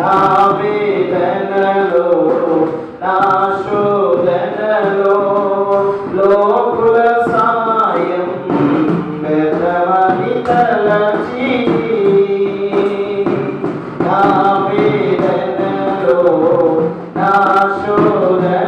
నా వేదనలో నా శోధనలో లోకుల సాయం వ్యర్థమని తలచి నా వేదనలో నా శోధన